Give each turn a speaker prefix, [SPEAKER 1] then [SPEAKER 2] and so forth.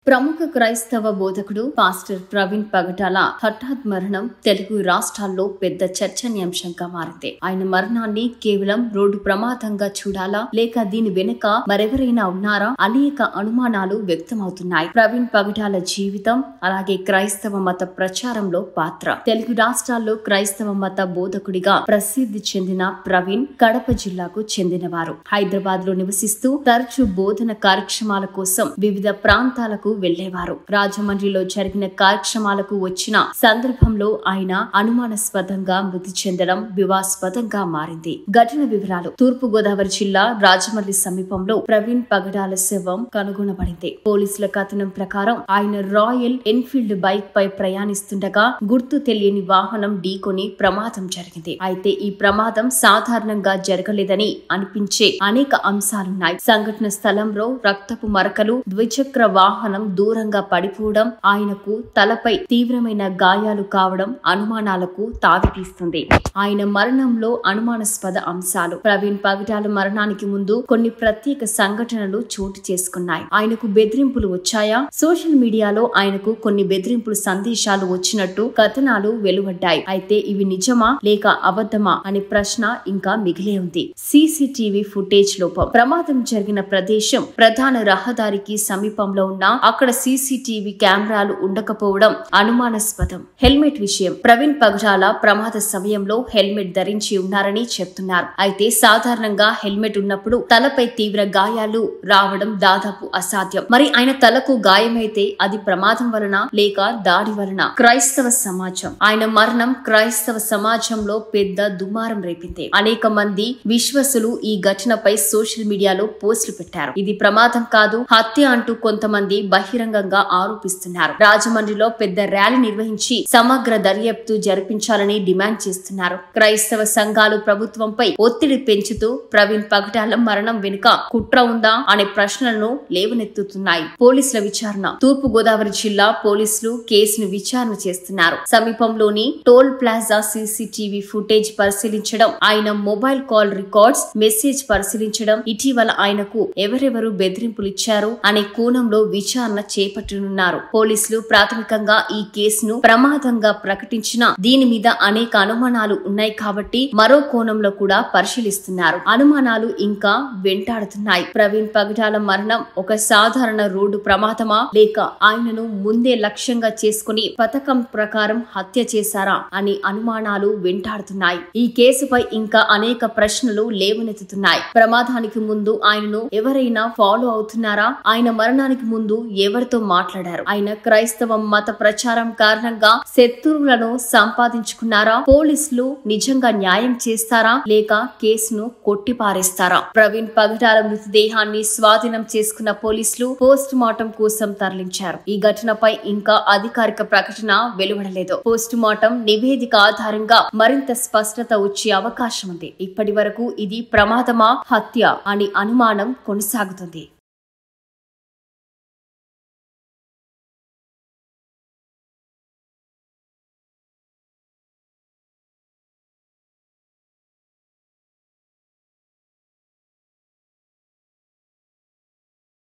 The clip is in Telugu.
[SPEAKER 1] ప్రముఖ క్రైస్తవ బోధకుడు పాస్టర్ ప్రవీణ్ పగటాల హఠాత్ మరణం తెలుగు రాష్ట్రాల్లో పెద్ద చర్చనీయాంశంగా మారింది. ఆయన మరణాన్ని కేవలం రోడ్డు ప్రమాదంగా చూడాలా లేక దీని వెనుక మరెవరైనా ఉన్నారా అనేక అనుమానాలు వ్యక్తమవుతున్నాయి. ప్రవీణ్ పగటాల జీవితం అలాగే క్రైస్తవ మత ప్రచారంలో పాత్ర. తెలుగు రాష్ట్రాల్లో క్రైస్తవ మత బోధకుడిగా ప్రసిద్ధి చెందిన ప్రవీణ్ కడప జిల్లాకు చెందినవారు. హైదరాబాద్ లో నివసిస్తూ తరచూ బోధన కార్యక్రమాల కోసం వివిధ ప్రాంతాలకు వెళ్లేవారు. రాజమండ్రిలో జరిగిన కార్యక్రమాలకు వచ్చిన సందర్భంలో ఆయన అనుమానాస్పదంగా మృతి చెందడం వివాదాస్పదంగా మారింది. ఘటన వివరాలు: తూర్పు గోదావరి జిల్లా రాజమండ్రి సమీపంలో ప్రవీణ్ పగటాల శవం కనుగొనబడింది. పోలీసుల కథనం ప్రకారం ఆయన రాయల్ ఎన్ఫీల్డ్ బైక్ పై ప్రయాణిస్తుండగా గుర్తు తెలియని వాహనం ఢీకొని ప్రమాదం జరిగింది. అయితే ఈ ప్రమాదం సాధారణంగా జరగలేదని అనిపించే అనేక అంశాలున్నాయి. సంఘటన స్థలంలో రక్తపు మరకలు, ద్విచక్ర వాహనం దూరంగా పడిపోవడం, ఆయనకు తలపై తీవ్రమైన గాయాలు కావడం అనుమానాలకు తావితీస్తుంది. ఆయన మరణంలో అనుమానాస్పద అంశాలు: ప్రవీణ్ పగటాల మరణానికి ముందు కొన్ని ప్రత్యేక సంఘటనలు చోటు చేసుకున్నాయి. ఆయనకు బెదిరింపులు వచ్చాయా? సోషల్ మీడియాలో ఆయనకు కొన్ని బెదిరింపులు సందేశాలు వచ్చినట్టు కథనాలు వెలువడ్డాయి. అయితే ఇవి నిజమా లేక అబద్ధమా అనే ప్రశ్న ఇంకా మిగిలే ఉంది. సీసీటీవీ ఫుటేజ్ లోపం: ప్రమాదం జరిగిన ప్రదేశం ప్రధాన రహదారికి సమీపంలో ఉన్న అక్కడ సీసీటీవీ కెమెరాలు ఉండకపోవడం అనుమానాస్పదం. హెల్మెట్ విషయం: ప్రవీణ్ పగటాల ప్రమాద సమయంలో హెల్మెట్ ధరించి ఉన్నారని చెప్తున్నారు. అయితే సాధారణంగా హెల్మెట్ ఉన్నప్పుడు తలపై తీవ్ర గాయాలు రావడం దాదాపు అసాధ్యం. మరి ఆయన తలకు గాయమైతే అది ప్రమాదం వలన లేక దాడి వలన? క్రైస్తవ సమాజం: ఆయన మరణం క్రైస్తవ సమాజంలో పెద్ద దుమారం రేపింది. అనేక మంది విశ్వాసులు ఈ ఘటనపై సోషల్ మీడియాలో పోస్టులు పెట్టారు. ఇది ప్రమాదం కాదు, హత్య అంటూ కొంతమంది బహిరంగంగా ఆరోపిస్తున్నారు. రాజమండ్రిలో పెద్ద ర్యాలీ నిర్వహించి సమగ్ర దర్యాప్తు జరిపించాలని డిమాండ్ చేస్తున్నారు. క్రైస్తవ సంఘాలు ప్రభుత్వంపై ఒత్తిడి పెంచుతూ ప్రవీణ్ పగటాల మరణం వెనుక కుట్ర ఉందా అనే ప్రశ్నలను లేవనెత్తుతున్నాయి. పోలీసుల విచారణ: తూర్పు గోదావరి జిల్లా పోలీసులు కేసును విచారణ చేస్తున్నారు. సమీపంలోని టోల్ ప్లాజా సీసీటీవీ ఫుటేజ్ పరిశీలించడం, ఆయన మొబైల్ కాల్ రికార్డ్స్, మెసేజ్ పరిశీలించడం, ఇటీవల ఆయనకు ఎవరెవరు బెదిరింపులు ఇచ్చారు అనే కోణంలో విచారణ చేపట్టనున్నారు. పోలీసులు ప్రాథమికంగా ఈ కేసును ప్రమాదంగా ప్రకటించిన దీని మీద అనేక అనుమానాలు ఉన్నాయి కాబట్టి మరో కోణంలో కూడా పరిశీలిస్తున్నారు. అనుమానాలు ఇంకా వెంటాడుతున్నాయి. ప్రవీణ్ పగటాల మరణం ఒక సాధారణ రోడ్డు ప్రమాదమా లేక ఆయనను ముందే లక్ష్యంగా చేసుకుని పథకం ప్రకారం హత్య చేశారా అనే అనుమానాలు వెంటాడుతున్నాయి. ఈ కేసుపై ఇంకా అనేక ప్రశ్నలు లేవనెత్తుతున్నాయి. ప్రమాదానికి ముందు ఆయనను ఎవరైనా ఫాలో అవుతున్నారా? ఆయన మరణానికి ముందు ఎవరితో మాట్లాడారు? ఆయన క్రైస్తవ మత ప్రచారం కారణంగా శత్రువులను సంపాదించుకున్నారా? పోలీసులు నిజంగా న్యాయం చేస్తారా లేక కేసును కొట్టిపారేస్తారా? ప్రవీణ్ పగటాల మృతదేహాన్ని స్వాధీనం చేసుకున్న పోలీసులు పోస్ట్ మార్టం కోసం తరలించారు. ఈ ఘటనపై ఇంకా అధికారిక ప్రకటన వెలువడలేదు. పోస్ట్ మార్టం నివేదిక ఆధారంగా మరింత స్పష్టత వచ్చే అవకాశం ఉంది. ఇప్పటి వరకు ఇది ప్రమాదమా హత్య అని అనుమానం కొనసాగుతుంది.